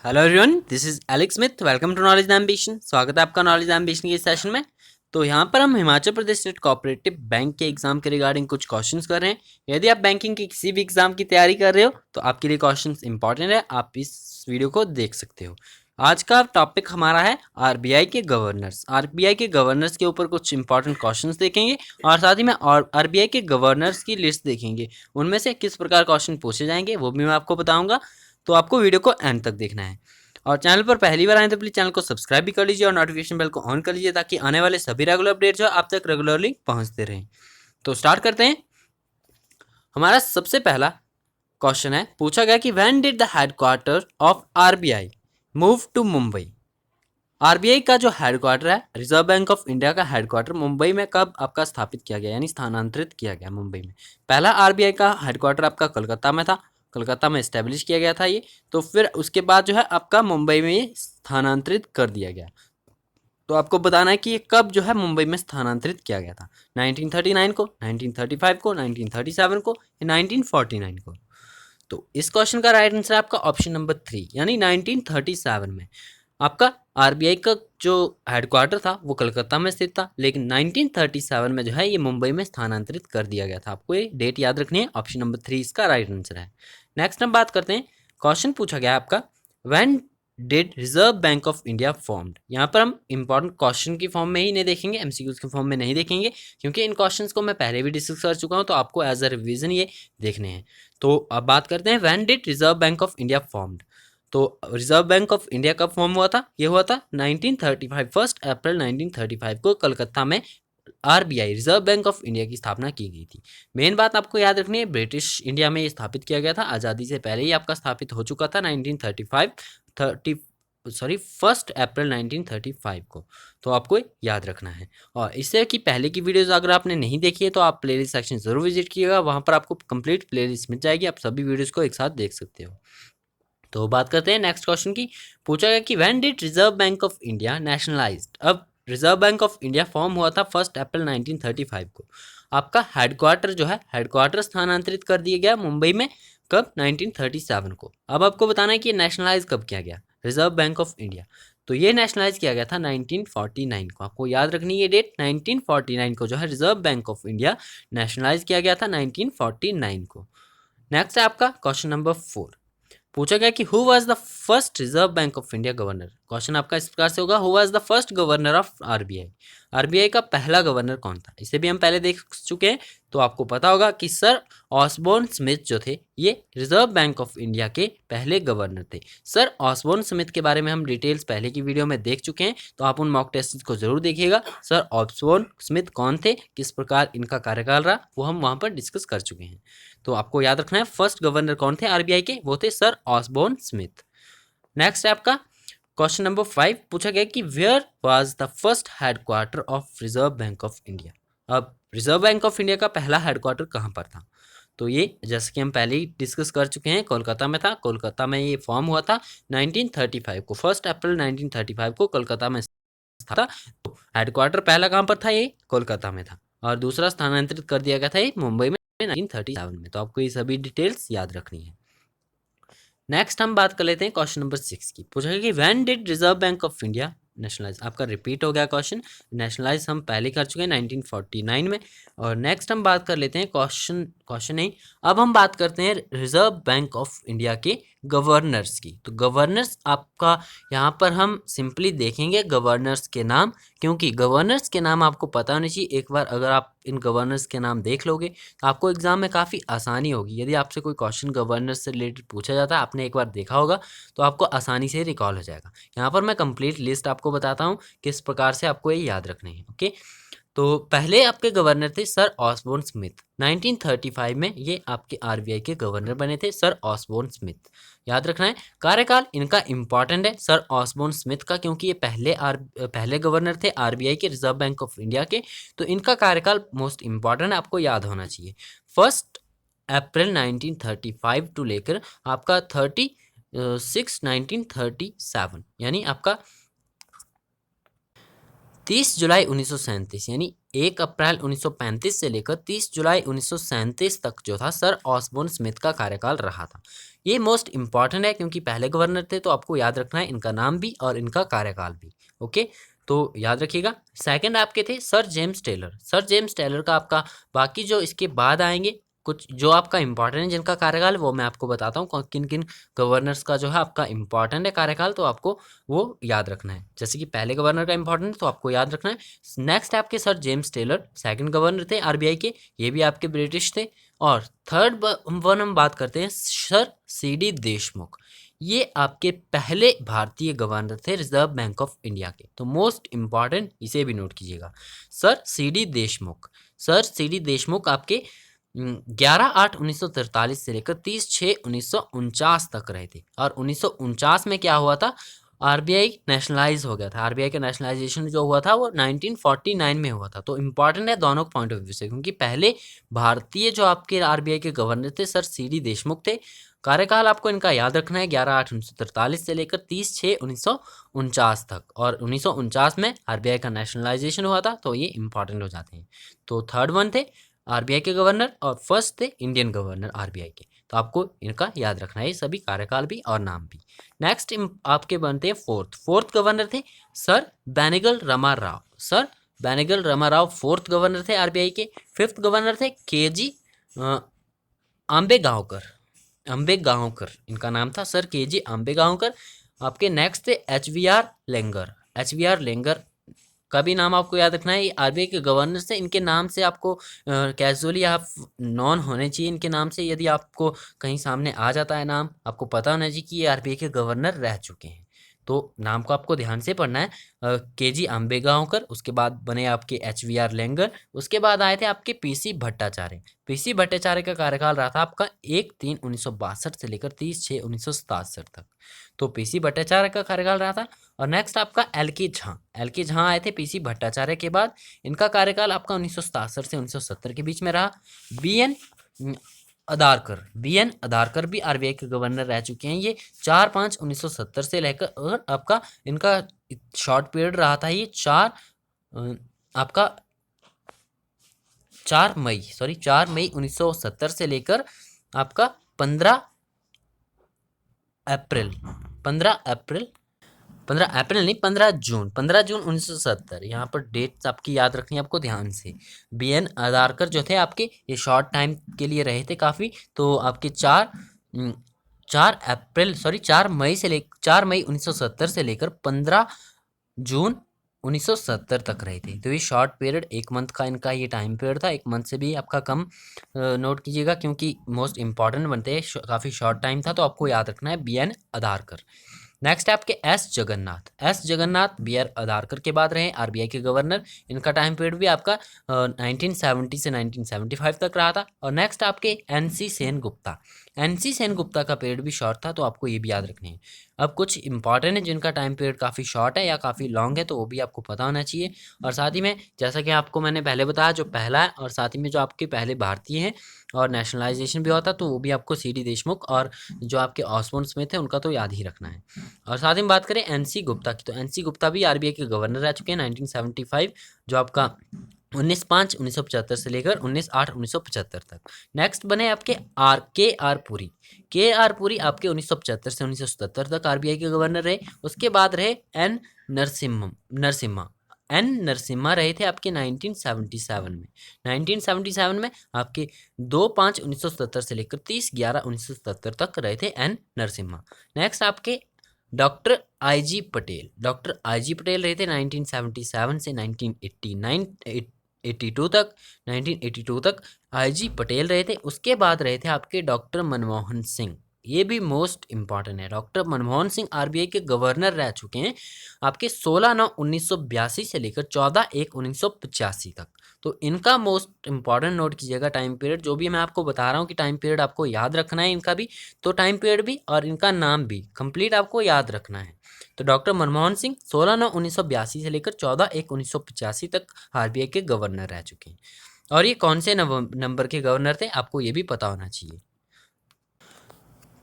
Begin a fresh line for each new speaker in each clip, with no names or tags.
Hello everyone, this is Alex Smith. Welcome to knowledge ambition. स्वागत है आपका knowledge ambition के सेशन में। तो यहाँ पर हम Himachal Pradesh state cooperative bank के एग्जाम के रिगार्डिंग कुछ क्वेश्चंस कर रहे हैं। यदि आप बैंकिंग की किसी भी एग्जाम की तैयारी कर रहे हो तो आपके लिए क्वेश्चंस इंपॉर्टेंट है, आप इस वीडियो को देख सकते हो। आज का टॉपिक हमारा है आरबीआई के गवर्नर्स। आरबीआई के गवर्नर्स के ऊपर कुछ इंपॉर्टेंट क्वेश्चंस देखेंगे और साथ ही में और आरबीआई के गवर्नर्स की लिस्ट देखेंगे, उनमें से किस प्रकार क्वेश्चन पूछे जाएंगे वो भी मैं आपको बताऊंगा। तो आपको वीडियो को एंड तक देखना है और चैनल पर पहली बार आए तो प्लीज चैनल को सब्सक्राइब भी कर लीजिए और नोटिफिकेशन बेल को ऑन कर लीजिए ताकि आने वाले सभी रेगुलर अपडेट जो आप तक रेगुलरली पहुंचते रहें। तो स्टार्ट करते हैं। हमारा सबसे पहला क्वेश्चन है, पूछा गया कि when did the headquarter of RBI move to Mumbai. RBI का जो हेडक्वार्टर है, रिजर्व बैंक ऑफ इंडिया का हेडक्वार्टर मुंबई में कब आपका स्थापित किया गया, यानी स्थानांतरित किया गया मुंबई में। पहला आरबीआई का हेडक्वार्टर आपका कोलकाता में था, कोलकाता में इस्टेब्लिश किया गया था ये। तो फिर उसके बाद जो है आपका मुंबई में ये स्थानांतरित कर दिया गया। तो आपको बताना है कि ये कब जो है मुंबई में स्थानांतरित किया गया था, 1939 को, 1935 को, 1937 को या 1949 को। तो इस क्वेश्चन का राइट आंसर है आपका ऑप्शन नंबर 3 यानी 1937 में। आपका आरबीआई का जो हेडक्वार्टर था वो कलकत्ता में स्थित था, लेकिन 1937 में जो है ये मुंबई में स्थानांतरित कर दिया गया था। आपको ये डेट याद रखनी है, ऑप्शन नंबर 3 इसका राइट आंसर है। नेक्स्ट हम बात करते हैं। क्वेश्चन पूछा गया आपका, when did Reserve Bank of India formed. यहाँ पर हम इंपॉर्टेंट क्वेश्चन की फॉर्म में ही नहीं देखेंगे, एमसीक्यूज के फॉर्म में नहीं देखेंगे, क्योंकि इन क्वेश्चंस को मैं पहले भी डिस्कस कर चुका हूँ, तो आपको एज अ रिवीजन ये देखने हैं। तो अब बात करते हैं, when did Reserve Bank of India formed. तो रिजर्व बैंक ऑफ इंडिया कब फॉर्म हुआ था, ये हुआ था 1935, 1 अप्रैल 1935 को कलकत्ता में RBI reserve Bank of India की स्थापना की गई थी। मेन बात आपको याद रखनी है, ब्रिटिश इंडिया में ये स्थापित किया गया था, आज़ादी से पहले ही आपका स्थापित हो चुका था 1935 1 अप्रैल 1935 को। तो आपको याद रखना है। और इससे कि पहले की वीडियोस अगर आपने नहीं देखी है तो आप प्लेलिस्ट सेक्शन जरूर विजिट कीजिएगा, वहाँ पर आपको कंप्लीट प्लेलिस्ट मिल जाएगी, आप सभी वीडियोस को एक साथ देख सकते हो। तो बात करते हैं नेक्स्ट क्वेश्चन की। पूछा गया कि when did Reserve Bank of India nationalised. अब Reserve Bank of India form हुआ था 1 अप्रैल 1935 को। आपका हेडक्वार्टर जो है, हेडक्वार्टर स्थानांतरित कर दिया गया मुंबई में कब, 1937 को। अब आपको बताना है कि नेशनलाइज कब किया गया रिजर्व बैंक ऑफ इंडिया। तो ये नेशनलाइज किया गया था 1949 को। आपको याद रखनी है ये डेट, 1949 को जो है Reserve Bank of India nationalise किया गया था 1949 को। नेक्स्ट है आपका क्वेश्चन नंबर 4। पूछा गया कि who was the first reserve Bank of India governor. Question आपका इस प्रकार से होगा, who was the first governor of RBI. RBI का पहला गवर्नर कौन था, इसे भी हम पहले देख चुके हैं। तो आपको पता होगा कि सर ऑसबोर्न स्मिथ जो थे ये रिजर्व बैंक ऑफ इंडिया के पहले गवर्नर थे। सर ऑसबोर्न स्मिथ के बारे में हम डिटेल्स पहले की वीडियो में देख चुके हैं, तो आप उन मॉक टेस्ट को जरूर देखिएगा। सर ऑसबोर्न स्मिथ कौन थे, किस प्रकार इनका कार्यकाल रहा, वो हम वहाँ पर डिस्कस कर चुके हैं। तो आपको याद रखना है फर्स्ट गवर्नर कौन थे आरबीआई के, वो थे सर ऑसबोर्न स्मिथ। नेक्स्ट है आपका क्वेश्चन नंबर 5। पूछा गया कि where was the first headquarter of Reserve Bank of India. अब रिजर्व बैंक ऑफ इंडिया का पहला हेडक्वार्टर कहाँ पर था, तो ये जैसे कि हम पहले ही डिस्कस कर चुके हैं, कोलकाता में था। कोलकाता में ये फॉर्म हुआ था 1935 को, 1 अप्रैल 1935 को कोलकाता में था। तो हेडक्वार्टर पहला कहाँ पर था, ये कोलकाता में था, और दूसरा स्थानांतरित कर दिया गया था ये मुंबई में 1937 में। तो आपको ये सभी डिटेल्स याद रखनी है। नेक्स्ट हम बात कर लेते हैं क्वेश्चन नंबर 6 की। पूछा गया कि when did Reserve Bank of India nationalise. आपका रिपीट हो गया क्वेश्चन, नेशनलाइज हम पहले कर चुके हैं 1949 में। और नेक्स्ट हम बात कर लेते हैं क्वेश्चन नहीं, अब हम बात करते हैं रिजर्व बैंक ऑफ इंडिया के गवर्नर्स की। तो गवर्नर्स आपका यहाँ पर हम सिंपली देखेंगे गवर्नर्स के नाम, क्योंकि गवर्नर्स के नाम आपको पता होनी चाहिए। एक बार अगर आप इन गवर्नर्स के नाम देख लोगे तो आपको एग्जाम में काफ़ी आसानी होगी। यदि आपसे कोई क्वेश्चन गवर्नर्स से रिलेटेड पूछा जाता है, आपने एक बार देखा होगा, तो आपको आसानी से रिकॉल हो जाएगा। यहाँ पर मैं कंप्लीट लिस्ट आपको बताता हूँ किस प्रकार से आपको ये याद रखने हैं। ओके, तो पहले आपके गवर्नर थे सर ऑसबोर्न स्मिथ। 1935 में ये आपके आरबीआई के गवर्नर बने थे सर ऑसबोर्न स्मिथ। याद रखना है, कार्यकाल इनका इंपॉर्टेंट है सर ऑसबोर्न स्मिथ का, क्योंकि ये पहले गवर्नर थे आरबीआई के, रिजर्व बैंक ऑफ इंडिया के। तो इनका कार्यकाल मोस्ट इंपॉर्टेंट है, आपको याद होना चाहिए। 1 अप्रैल 1935 टू लेकर आपका 1937, यानी आपका 30 जुलाई 1937, यानी 1 अप्रैल 1935 से लेकर 30 जुलाई 1937 तक जो था सर ऑसबोर्न स्मिथ का कार्यकाल रहा था। ये मोस्ट इंपॉर्टेंट है क्योंकि पहले गवर्नर थे, तो आपको याद रखना है इनका नाम भी और इनका कार्यकाल भी। ओके, तो याद रखिएगा। सेकंड आपके थे sir James Taylor. Sir James Taylor का आपका बाकी जो इसके बाद आएंगे कुछ जो आपका इंपॉर्टेंट है जिनका कार्यकाल, वो मैं आपको बताता हूँ किन किन गवर्नर्स का जो है आपका इंपॉर्टेंट है कार्यकाल, तो आपको वो याद रखना है। जैसे कि पहले गवर्नर का इंपॉर्टेंट तो आपको याद रखना है। नेक्स्ट आपके sir James Taylor second governor थे आरबीआई के, ये भी आपके ब्रिटिश थे। और थर्ड वन हम बात करते हैं सर सीडी देशमुख। ये आपके पहले भारतीय गवर्नर थे रिजर्व बैंक ऑफ इंडिया के, तो मोस्ट इंपॉर्टेंट इसे भी नोट कीजिएगा। Sir CD Deshmukh. Sir CD Deshmukh आपके 11/8/1943 से लेकर 30/6/1949 तक रहे थे। और 1949 में क्या हुआ था, आरबीआई नेशनलाइज हो गया था। आरबीआई का नेशनलाइजेशन जो हुआ था वो 1949 में हुआ था। तो इंपॉर्टेंट है दोनों पॉइंट ऑफ व्यू से, क्योंकि पहले भारतीय जो आपके आरबीआई के गवर्नर थे सर सीडी देशमुख थे। कार्यकाल आपको इनका याद रखना है 11/8/1943 से लेकर 30/6/1949 तक। और 1949 में आरबीआई का नेशनलाइजेशन हुआ था, तो ये इंपॉर्टेंट हो जाते हैं। तो थर्ड वन थे आरबीआई के गवर्नर और फर्स्ट थे इंडियन गवर्नर आरबीआई के, तो आपको इनका याद रखना है सभी कार्यकाल भी और नाम भी। नेक्स्ट आपके बनते हैं फोर्थ गवर्नर थे sir Benegal Rama Rau. Sir Benegal Rama Rau fourth governor थे आरबीआई के। फिफ्थ गवर्नर थे केजी आंबेगांवकर इनका नाम था, सर केजी आंबेगांवकर। आपके नेक्स्ट थे एचवीआर लेंगर का भी नाम आपको याद रखना है। ये आरबीआई के गवर्नर से, इनके नाम से आपको कैजुअली आप नॉन होने चाहिए इनके नाम से। यदि आपको कहीं सामने आ जाता है नाम, आपको पता होना चाहिए कि ये आरबीआई के गवर्नर रह चुके हैं, तो नाम को आपको ध्यान से पढ़ना है। केजी आंबेगांवकर, उसके बाद बने आपके एचवीआर लेंगर, उसके बाद आए थे आपके पीसी भट्टाचार्य। पीसी भट्टाचार्य का कार्यकाल रहा था आपका 1/3/1962 से लेकर 30/6/1967 तक, तो पीसी भट्टाचार्य का कार्यकाल रहा था। और नेक्स्ट आपका एल के झा आए थे पीसी भट्टाचार्य के बाद। इनका कार्यकाल आपका 1967 से 1970 के बीच में रहा। बी एन अदारकर भी आरबीआई के गवर्नर रह चुके हैं। ये 4/5/1970 से लेकर, और आपका इनका शॉर्ट पीरियड रहा था ये 4 मई 1970 से लेकर आपका 15 अप्रैल 15 जून 1970। यहाँ पर डेट्स आपकी याद रखनी है आपको ध्यान से। बीएन अदारकर जो थे आपके, ये शॉर्ट टाइम के लिए रहे थे काफ़ी, तो आपके 4 मई 1970 से लेकर 15 जून 1970 तक रहे थे। तो ये शॉर्ट पीरियड, 1 मंथ का इनका ये टाइम पीरियड था। 1 मंथ से भी आपका कम नोट कीजिएगा, क्योंकि मोस्ट इंपॉर्टेंट बनते हैं, काफ़ी शॉर्ट टाइम था, तो आपको याद रखना है बीएन अदारकर। नेक्स्ट है आपके एस जगन्नाथ बी आर अदारकर के बाद रहे आरबीआई के गवर्नर। इनका टाइम पीरियड भी आपका 1970 से 1975 तक रहा था। और नेक्स्ट आपके एनसी सेन गुप्ता का पीरियड भी शॉर्ट था, तो आपको ये भी याद रखने हैं। अब कुछ इंपॉर्टेंट है जिनका टाइम पीरियड काफ़ी शॉर्ट है या काफ़ी लॉन्ग है, तो वो भी आपको पता होना चाहिए। और साथ ही में जैसा कि आपको मैंने पहले बताया, जो पहला है और साथ ही में जो आपके पहले भारतीय हैं और नेशनलाइजेशन भी होता, तो वो भी आपको सीडी देशमुख और जो आपके ऑसबोर्न स्मिथ थे उनका तो याद ही रखना है। और साथ ही में बात करें एनसी गुप्ता की, तो एनसी गुप्ता भी आरबीआई के गवर्नर रह चुके हैं 1975, जो आपका 19/5/1975 से लेकर 19/8/1975 तक। नेक्स्ट बने आपके के आर पुरी आपके 1975 से 1977 तक आरबीआई के गवर्नर रहे। उसके बाद रहे एन नरसिम्हा रहे थे आपके 1977 में आपके 2/5/1977 से लेकर 30/11/1977 तक रहे थे एन नरसिम्हा। नेक्स्ट आपके डॉक्टर आईजी पटेल रहे थे 1977 से 1982 तक आईजी पटेल रहे थे। उसके बाद रहे थे आपके डॉक्टर मनमोहन सिंह, ये भी मोस्ट इंपॉर्टेंट है। डॉक्टर मनमोहन सिंह आरबीआई के गवर्नर रह चुके हैं आपके 16/9/1982 से लेकर 14/1/1985 तक। तो इनका मोस्ट इंपॉर्टेंट नोट कीजिएगा टाइम पीरियड, जो भी मैं आपको बता रहा हूँ कि टाइम पीरियड आपको याद रखना है इनका भी, तो टाइम पीरियड भी और इनका नाम भी कंप्लीट आपको याद रखना है। तो डॉक्टर मनमोहन सिंह 16/9/1982 से लेकर 14/1/1985 तक आरबीआई के गवर्नर रह चुके हैं। और ये कौन से नंबर के गवर्नर थे, आपको ये भी पता होना चाहिए।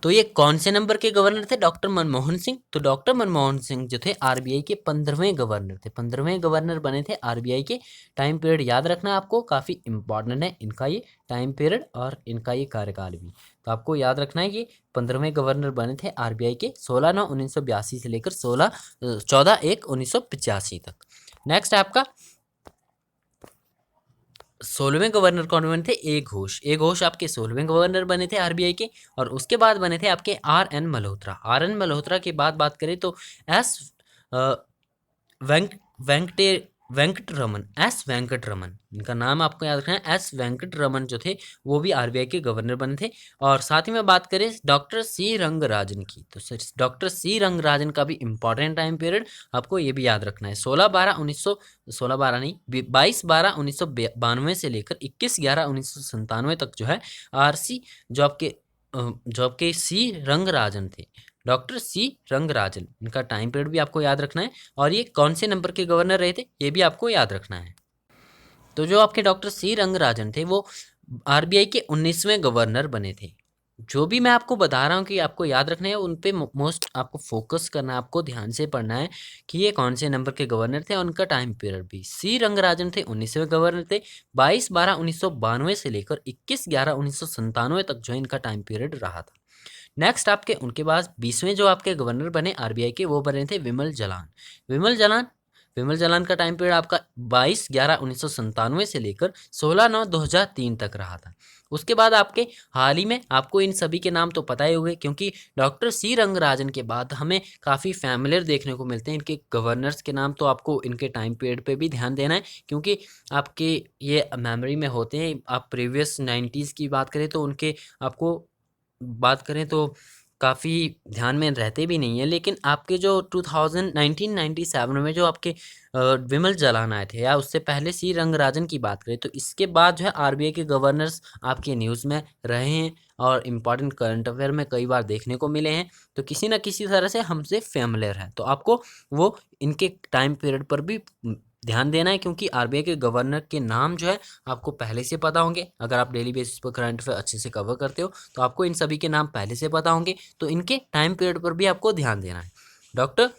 तो ये कौन से नंबर के गवर्नर थे? डॉक्टर मनमोहन सिंह। तो डॉक्टर मनमोहन सिंह जो थे आरबीआई के 15वें गवर्नर थे, 15वें गवर्नर बने थे आरबीआई के। टाइम पीरियड याद रखना आपको, काफ़ी इंपॉर्टेंट है इनका ये टाइम पीरियड और इनका ये कार्यकाल भी। तो आपको याद रखना है कि 15वें गवर्नर बने थे आरबीआई के 16/9/1982 से लेकर 14/1/1985 तक। नेक्स्ट है आपका 16वें गवर्नर कौन बने थे? ए घोष। ए घोष आपके 16वें गवर्नर बने थे आरबीआई के। और उसके बाद बने थे आपके R N Malhotra. R N Malhotra की बात करें तो एस वेंक वेंकटे वेंकटरमन, एस वेंकटरमन, इनका नाम आपको याद रखना है। एस वेंकटरमन जो थे वो भी आरबीआई के गवर्नर बने थे। और साथ ही में बात करें डॉक्टर सी रंगराजन की, तो डॉक्टर सी रंगराजन का भी इंपॉर्टेंट टाइम पीरियड आपको ये भी याद रखना है। 16 12 नहीं 22 12 1992 से लेकर 21 11 1997 तक जो है आरसी जो आपके सी रंगराजन थे, डॉक्टर सी रंगराजन, इनका टाइम पीरियड भी आपको याद रखना है। और ये कौन से नंबर के गवर्नर रहे थे ये भी आपको याद रखना है। तो जो आपके डॉक्टर सी रंगराजन थे वो आरबीआई के 19वें गवर्नर बने थे। जो भी मैं आपको बता रहा हूँ कि आपको याद रखना है उन पे मोस्ट आपको फोकस करना है, आपको ध्यान से पढ़ना है कि ये कौन से नंबर के गवर्नर थे और उनका टाइम पीरियड भी। सी रंगराजन थे 19वें गवर्नर थे। 22 12 1992 से लेकर 21 11 1997 तक जो है इनका टाइम पीरियड रहा था। नेक्स्ट आपके उनके बाद 20वें जो आपके गवर्नर बने आरबीआई के वो बने थे विमल जलान। विमल जलान विमल जलान का टाइम पीरियड आपका 22 11 1997 से लेकर 16 9 2003 तक रहा था। उसके बाद आपके हाल ही में आपको इन सभी के नाम तो पता ही होंगे, क्योंकि डॉक्टर सी रंगराजन के बाद हमें काफ़ी फैमिलियर देखने को मिलते हैं इनके गवर्नर्स के नाम। तो आपको इनके टाइम पीरियड पे भी ध्यान देना है, क्योंकि आपके ये मेमोरी में होते हैं। आप प्रीवियस 90s की बात करें तो उनके आपको बात करें तो काफ़ी ध्यान में रहते भी नहीं है। लेकिन आपके जो 1997 में जो आपके विमल जलान आए थे, या उससे पहले सी रंगराजन की बात करें तो इसके बाद जो है आरबीआई के गवर्नर्स आपके न्यूज़ में रहे हैं और इम्पॉर्टेंट करंट अफेयर में कई बार देखने को मिले हैं। तो किसी न किसी तरह से हमसे फेमिलियर है, तो आपको वो इनके टाइम पीरियड पर भी ध्यान देना है, क्योंकि आरबीआई के गवर्नर के नाम जो है आपको पहले से पता होंगे। अगर आप डेली बेसिस पर करंट अफेयर अच्छे से कवर करते हो तो आपको इन सभी के नाम पहले से पता होंगे। तो इनके टाइम पीरियड पर भी आपको ध्यान देना है, डॉक्टर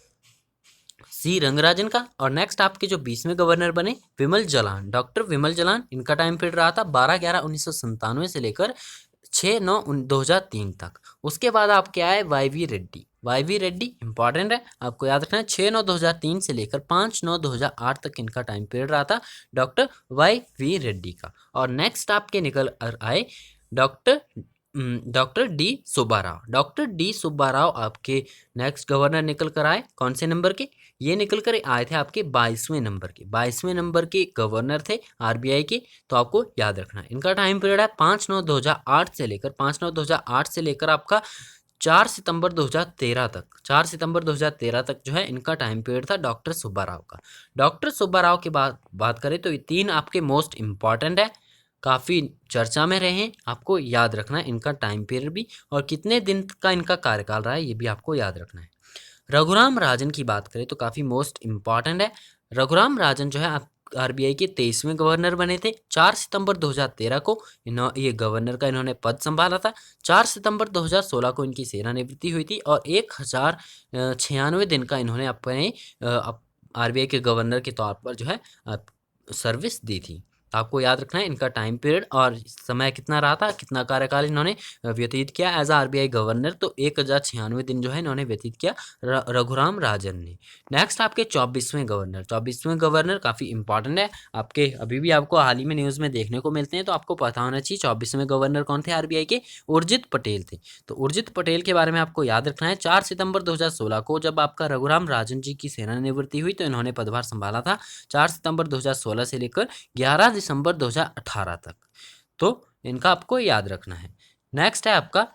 सी रंगराजन का। और नेक्स्ट आपके जो 20वें गवर्नर बने विमल जलान, डॉक्टर विमल जलान, इनका टाइम पीरियड रहा था 12 11 1997 से लेकर 6 9 2003 तक। उसके बाद आपके आए YV Reddy. YV Reddy important है, आपको याद रखना है। 6 9 2003 से लेकर 5 9 2008 तक इनका टाइम पीरियड रहा था डॉक्टर वाईवी रेड्डी का। और नेक्स्ट आपके निकल आए doctor doctor D Subbarao. Doctor D Subbarao आपके नेक्स्ट गवर्नर निकल कर आए कौन से नंबर के? ये निकल कर आए थे आपके 22वें नंबर के। 22वें नंबर के गवर्नर थे आरबीआई के। तो आपको याद रखना है इनका टाइम पीरियड है 5 9 2008 से लेकर 5 9 2008 से लेकर आपका 4 सितंबर 2013 तक। 4 सितंबर 2013 तक जो है इनका टाइम पीरियड था डॉक्टर सुब्बाराव का। डॉक्टर सुब्बाराव की बात करें तो ये तीन आपके मोस्ट इंपॉर्टेंट है, काफ़ी चर्चा में रहे हैं। आपको याद रखना है इनका टाइम पीरियड भी और कितने दिन का इनका कार्यकाल रहा है ये भी आपको याद रखना है। रघुराम राजन की बात करें तो काफ़ी मोस्ट इम्पॉर्टेंट है। रघुराम राजन जो है आप आरबीआई के 23वें गवर्नर बने थे। 4 सितंबर 2013 को ये गवर्नर का इन्होंने पद संभाला था। 4 सितंबर 2016 को इनकी सेवानिवृत्ति हुई थी और 1096 दिन का इन्होंने अपने आरबीआई के गवर्नर के तौर पर जो है सर्विस दी थी। आपको याद रखना है इनका टाइम पीरियड और समय कितना रहा था, कितना कार्यकाल इन्होंने व्यतीत किया एज आरबीआई गवर्नर। तो 1096 दिन जो है इन्होंने व्यतीत किया रघुराम राजन ने। नेक्स्ट आपके 24वें गवर्नर। 24वें गवर्नर काफ़ी इंपॉर्टेंट है, आपके अभी भी आपको हाल ही में न्यूज़ में देखने को मिलते हैं। तो आपको पता होना चाहिए 24वें गवर्नर कौन थे आरबीआई के? उर्जित पटेल थे। तो उर्जित पटेल के बारे में आपको याद रखना है। 4 सितंबर 2016 को जब आपका रघुराम राजन जी की सेवानिवृत्ति हुई तो इन्होंने पदभार संभाला था 4 सितंबर 2016 से लेकर 11 दिसंबर 2018 तक। तो इनका आपको याद रखना है। नेक्स्ट है आपका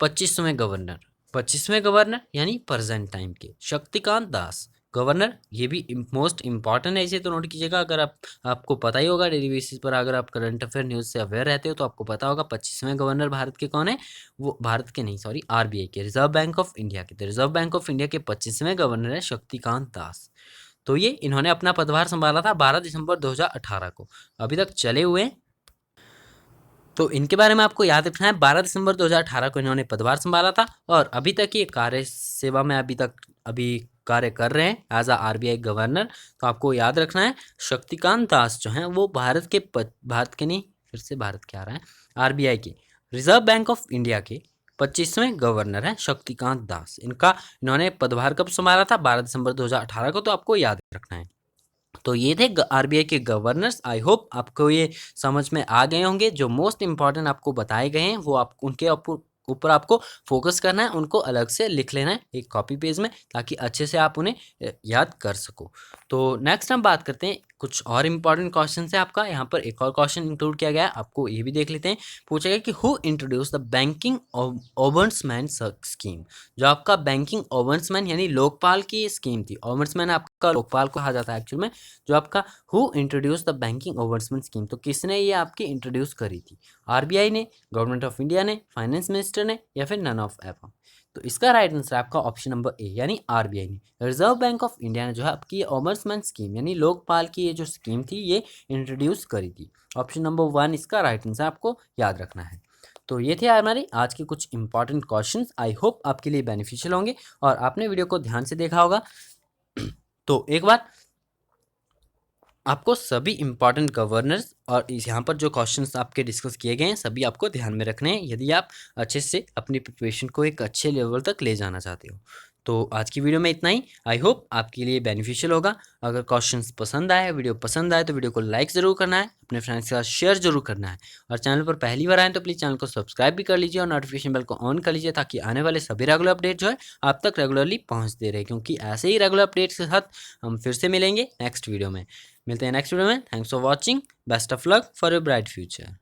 25वें गवर्नर। 25वें गवर्नर यानी प्रेजेंट टाइम के शक्तिकांत दास गवर्नर, ये भी मोस्ट इंपॉर्टेंट है, इसे तो नोट कीजिएगा। अगर आपको पता ही होगा डेली बेसिस पर, अगर आप करंट अफेयर न्यूज़ से अवेयर रहते हो तो आपको पता होगा 25वें गवर्नर भारत के कौन है। वो भारत के नहीं, सॉरी, आरबीआई के, रिजर्व बैंक ऑफ इंडिया के। तो रिजर्व बैंक ऑफ इंडिया के 25वें गवर्नर है शक्तिकांत दास। तो ये इन्होंने अपना पदभार संभाला था 12 दिसंबर 2018 को, अभी तक चले हुए हैं। तो इनके बारे में आपको याद रखना है 12 दिसंबर 2018 को इन्होंने पदभार संभाला था और अभी तक ये कार्य सेवा में अभी कार्य कर रहे हैं एज आ RBI गवर्नर। तो आपको याद रखना है शक्तिकांत दास जो हैं वो भारत के नहीं, फिर से भारत क्या आ रहा है, RBI के रिजर्व बैंक ऑफ इंडिया के 25वें गवर्नर हैं शक्तिकांत दास। इन्होंने पदभार कब संभाला था? 12 दिसंबर 2018 को। तो आपको याद रखना है। तो ये थे RBI के गवर्नर्स। आई होप आपको ये समझ में आ गए होंगे। जो मोस्ट इंपॉर्टेंट आपको बताए गए हैं वो उनके ऊपर आपको फोकस करना है, उनको अलग से लिख लेना है एक कॉपी पेज में, ताकि अच्छे से आप उन्हें याद कर सको। तो नेक्स्ट हम बात करते हैं कुछ और इंपॉर्टेंट क्वेश्चन है आपका। यहाँ पर एक और क्वेश्चन इंक्लूड किया गया है, आपको ये भी देख लेते हैं। पूछा गया कि who introduce the banking ombudsman scheme. जो आपका बैंकिंग ओम्बड्समैन यानी लोकपाल की स्कीम थी, ओम्बड्समैन आपका लोकपाल को कहा जाता है एक्चुअल में, जो आपका who introduce the banking ombudsman scheme, तो किसने ये आपकी इंट्रोड्यूस करी थी? RBI ने, गवर्नमेंट ऑफ इंडिया ने, फाइनेंस मिनिस्टर ने, या फिर नन ऑफ एबव? तो इसका राइट आंसर आपका ऑप्शन नंबर ए यानी RBI ने, रिजर्व बैंक ऑफ इंडिया ने जो है आपकी ओम्बड्समैन स्कीम यानी लोकपाल की ये जो स्कीम थी ये इंट्रोड्यूस करी थी। ऑप्शन नंबर 1 इसका राइट आंसर आपको याद रखना है। तो ये थे हमारे आज के कुछ इंपॉर्टेंट क्वेश्चंस। आई होप आपके लिए बेनिफिशियल होंगे और आपने वीडियो को ध्यान से देखा होगा। तो एक बार आपको सभी इंपॉर्टेंट गवर्नर्स और यहाँ पर जो क्वेश्चंस आपके डिस्कस किए गए हैं सभी आपको ध्यान में रखने हैं यदि आप अच्छे से अपनी प्रिपरेशन को एक अच्छे लेवल तक ले जाना चाहते हो। तो आज की वीडियो में इतना ही। आई होप आपके लिए बेनिफिशियल होगा। अगर क्वेश्चंस पसंद आए, वीडियो पसंद आए तो वीडियो को लाइक ज़रूर करना है, अपने फ्रेंड्स के साथ शेयर जरूर करना है, और चैनल पर पहली बार आए तो प्लीज़ चैनल को सब्सक्राइब भी कर लीजिए और नोटिफिकेशन बेल को ऑन कर लीजिए, ताकि आने वाले सभी रेगुलर अपडेट जो है आप तक रेगुलरली पहुँचते रहे, क्योंकि ऐसे ही रेगुलर अपडेट्स के साथ हम फिर से मिलेंगे नेक्स्ट वीडियो में। मिलते हैं नेक्स्ट वीडियो में। Thanks for watching. Best of luck for your bright future.